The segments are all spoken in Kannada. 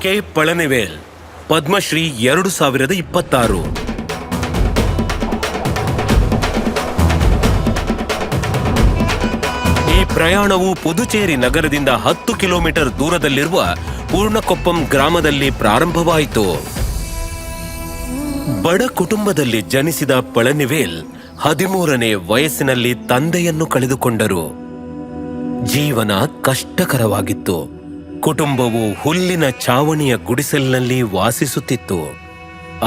ಕೆ ಪಳನಿವೇಲ್ ಪದ್ಮಶ್ರೀ 2026. ಈ ಪ್ರಯಾಣವು ಪುದುಚೇರಿ ನಗರದಿಂದ 10 ಕಿಲೋಮೀಟರ್ ದೂರದಲ್ಲಿರುವ ಪೂರ್ಣಕೊಪ್ಪಂ ಗ್ರಾಮದಲ್ಲಿ ಪ್ರಾರಂಭವಾಯಿತು. ಬಡ ಕುಟುಂಬದಲ್ಲಿ ಜನಿಸಿದ ಪಳನಿವೇಲ್ 13ನೇ ವಯಸ್ಸಿನಲ್ಲಿ ತಂದೆಯನ್ನು ಕಳೆದುಕೊಂಡರು. ಜೀವನ ಕಷ್ಟಕರವಾಗಿತ್ತು. ಕುಟುಂಬವು ಹುಲ್ಲಿನ ಛಾವಣಿಯ ಗುಡಿಸಲಿನಲ್ಲಿ ವಾಸಿಸುತ್ತಿತ್ತು.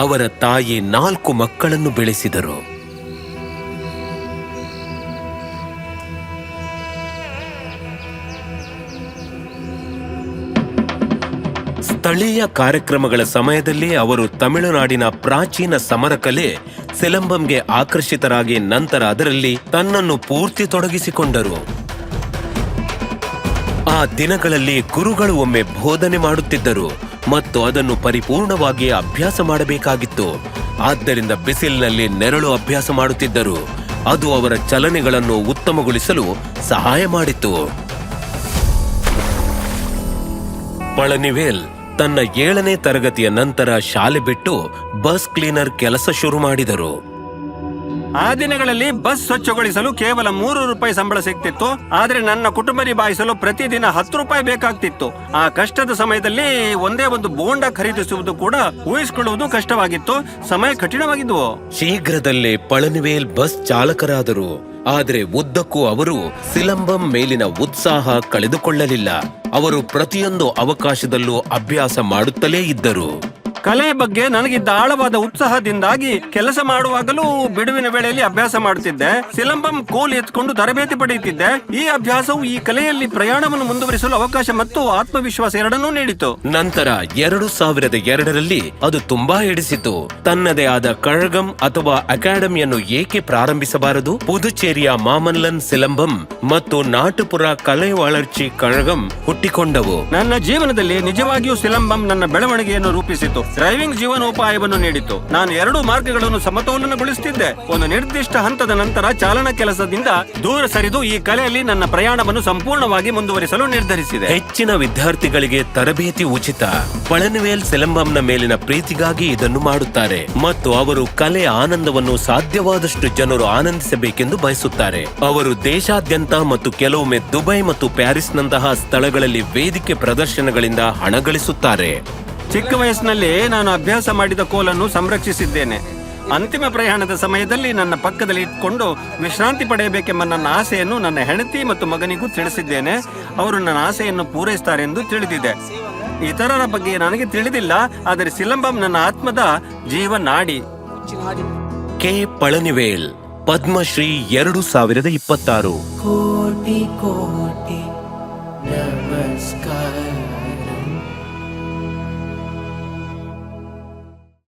ಅವರ ತಾಯಿ 4 ಮಕ್ಕಳನ್ನು ಬೆಳೆಸಿದರು. ಸ್ಥಳೀಯ ಕಾರ್ಯಕ್ರಮಗಳ ಸಮಯದಲ್ಲಿ ಅವರು ತಮಿಳುನಾಡಿನ ಪ್ರಾಚೀನ ಸಮರಕಲೆ ಸಿಲಂಬಂಗೆ ಆಕರ್ಷಿತರಾಗಿ ನಂತರ ಅದರಲ್ಲಿ ತನ್ನನ್ನು ಪೂರ್ತಿ ತೊಡಗಿಸಿಕೊಂಡರು. ಆ ದಿನಗಳಲ್ಲಿ ಗುರುಗಳು ಒಮ್ಮೆ ಬೋಧನೆ ಮಾಡುತ್ತಿದ್ದರು ಮತ್ತು ಅದನ್ನು ಪರಿಪೂರ್ಣವಾಗಿ ಅಭ್ಯಾಸ ಮಾಡಬೇಕಾಗಿತ್ತು. ಆದ್ದರಿಂದ ಬಿಸಿಲಿನಲ್ಲಿ ನೆರಳು ಅಭ್ಯಾಸ ಮಾಡುತ್ತಿದ್ದರು. ಅದು ಅವರ ಚಲನೆಗಳನ್ನು ಉತ್ತಮಗೊಳಿಸಲು ಸಹಾಯ ಮಾಡಿತು. ಪಳನಿವೇಲ್ ತನ್ನ 7ನೇ ತರಗತಿಯ ನಂತರ ಶಾಲೆ ಬಿಟ್ಟು ಬಸ್ ಕ್ಲೀನರ್ ಕೆಲಸ ಶುರು ಮಾಡಿದರು. ಆ ದಿನಗಳಲ್ಲಿ ಬಸ್ ಸ್ವಚ್ಛಗೊಳಿಸಲು ಕೇವಲ 3 ರೂಪಾಯಿ ಸಂಬಳ ಸಿಗ್ತಿತ್ತು. ಆದ್ರೆ ನನ್ನ ಕುಟುಂಬ ನಿಭಾಯಿಸಲು ಪ್ರತಿದಿನ 10 ರೂಪಾಯಿ ಬೇಕಾಗ್ತಿತ್ತು. ಆ ಕಷ್ಟದ ಸಮಯದಲ್ಲಿ ಒಂದೇ ಒಂದು ಬೋಂಡ ಖರೀದಿಸುವುದು ಕೂಡ ಊಹಿಸಿಕೊಳ್ಳುವುದು ಕಷ್ಟವಾಗಿತ್ತು. ಸಮಯ ಕಠಿಣವಾಗಿದ್ವು. ಶೀಘ್ರದಲ್ಲೇ ಪಳನಿವೇಲ್ ಬಸ್ ಚಾಲಕರಾದರು. ಆದರೆ ಉದ್ದಕ್ಕೂ ಅವರು ಸಿಲಂಬಂ ಮೇಲಿನ ಉತ್ಸಾಹ ಕಳೆದುಕೊಳ್ಳಲಿಲ್ಲ. ಅವರು ಪ್ರತಿಯೊಂದು ಅವಕಾಶದಲ್ಲೂ ಅಭ್ಯಾಸ ಮಾಡುತ್ತಲೇ ಇದ್ದರು. ಕಲೆಯ ಬಗ್ಗೆ ನನಗಿದ್ದ ಆಳವಾದ ಉತ್ಸಾಹದಿಂದಾಗಿ ಕೆಲಸ ಮಾಡುವಾಗಲೂ ಬಿಡುವಿನ ವೇಳೆಯಲ್ಲಿ ಅಭ್ಯಾಸ ಮಾಡುತ್ತಿದ್ದೆ. ಸಿಲಂಬಂ ಕೋಲ್ ಎತ್ಕೊಂಡು ತರಬೇತಿ ಪಡೆಯುತ್ತಿದ್ದೆ. ಈ ಅಭ್ಯಾಸವು ಈ ಕಲೆಯಲ್ಲಿ ಪ್ರಯಾಣವನ್ನು ಮುಂದುವರಿಸಲು ಅವಕಾಶ ಮತ್ತು ಆತ್ಮವಿಶ್ವಾಸ ಎರಡನ್ನೂ ನೀಡಿತು. ನಂತರ 2002ರಲ್ಲಿ ಅದು ತುಂಬಾ ಹಿಡಿಸಿತು. ತನ್ನದೇ ಆದ ಕಳಗಂ ಅಥವಾ ಅಕಾಡೆಮಿಯನ್ನು ಏಕೆ ಪ್ರಾರಂಭಿಸಬಾರದು? ಪುದುಚೇರಿಯ ಮಾಮಲ್ಲನ್ ಸಿಲಂಬಂ ಮತ್ತು ನಾಟುಪುರ ಕಲೆ ವಳರ್ಚಿ ಕಳಗಂ ಹುಟ್ಟಿಕೊಂಡವು. ನನ್ನ ಜೀವನದಲ್ಲಿ ನಿಜವಾಗಿಯೂ ಸಿಲಂಬಂ ನನ್ನ ಬೆಳವಣಿಗೆಯನ್ನು ರೂಪಿಸಿತು. ಡ್ರೈವಿಂಗ್ ಜೀವನೋಪಾಯವನ್ನು ನೀಡಿತು. ನಾನು 2 ಮಾರ್ಗಗಳನ್ನು ಸಮತೋಲನಗೊಳಿಸುತ್ತಿದ್ದೆ. ಒಂದು ನಿರ್ದಿಷ್ಟ ಹಂತದ ನಂತರ ಚಾಲನಾ ಕೆಲಸದಿಂದ ದೂರ ಸರಿದು ಈ ಕಲೆಯಲ್ಲಿ ನನ್ನ ಪ್ರಯಾಣವನ್ನು ಸಂಪೂರ್ಣವಾಗಿ ಮುಂದುವರಿಸಲು ನಿರ್ಧರಿಸಿದೆ. ಹೆಚ್ಚಿನ ವಿದ್ಯಾರ್ಥಿಗಳಿಗೆ ತರಬೇತಿ ಉಚಿತ. ಪಳನಿವೇಲ್ ಸಿಲಂಬಂನ ಮೇಲಿನ ಪ್ರೀತಿಗಾಗಿ ಇದನ್ನು ಮಾಡುತ್ತಾರೆ ಮತ್ತು ಅವರು ಕಲೆಯ ಆನಂದವನ್ನು ಸಾಧ್ಯವಾದಷ್ಟು ಜನರು ಆನಂದಿಸಬೇಕೆಂದು ಬಯಸುತ್ತಾರೆ. ಅವರು ದೇಶಾದ್ಯಂತ ಮತ್ತು ಕೆಲವೊಮ್ಮೆ ದುಬೈ ಮತ್ತು ಪ್ಯಾರಿಸ್ನಂತಹ ಸ್ಥಳಗಳಲ್ಲಿ ವೇದಿಕೆ ಪ್ರದರ್ಶನಗಳಿಂದ ಹಣ ಗಳಿಸುತ್ತಾರೆ. ಚಿಕ್ಕ ವಯಸ್ಸಿನಲ್ಲಿ ನಾನು ಅಭ್ಯಾಸ ಮಾಡಿದ ಕೋಲನ್ನು ಸಂರಕ್ಷಿಸಿದ್ದೇನೆ. ಅಂತಿಮ ಪ್ರಯಾಣದ ಸಮಯದಲ್ಲಿ ನನ್ನ ಪಕ್ಕದಲ್ಲಿ ಇಟ್ಕೊಂಡು ವಿಶ್ರಾಂತಿ ಪಡೆಯಬೇಕೆಂಬ ನನ್ನ ಆಸೆಯನ್ನು ನನ್ನ ಹೆಂಡತಿ ಮತ್ತು ಮಗನಿಗೂ ತಿಳಿಸಿದ್ದೇನೆ. ಅವರು ನನ್ನ ಆಸೆಯನ್ನು ಪೂರೈಸುತ್ತಾರೆಂದು ತಿಳಿದಿದೆ. ಇತರರ ಬಗ್ಗೆ ನನಗೆ ತಿಳಿದಿಲ್ಲ, ಆದರೆ ಸಿಲಂಬಂ ನನ್ನ ಆತ್ಮದ ಜೀವನಾಡಿ. ಕೆ ಪಳನಿವೇಲ್ ಪದ್ಮಶ್ರೀ 2026. ಕೋಟಿ ಕೋಟಿ ನಮಸ್ಕಾರ.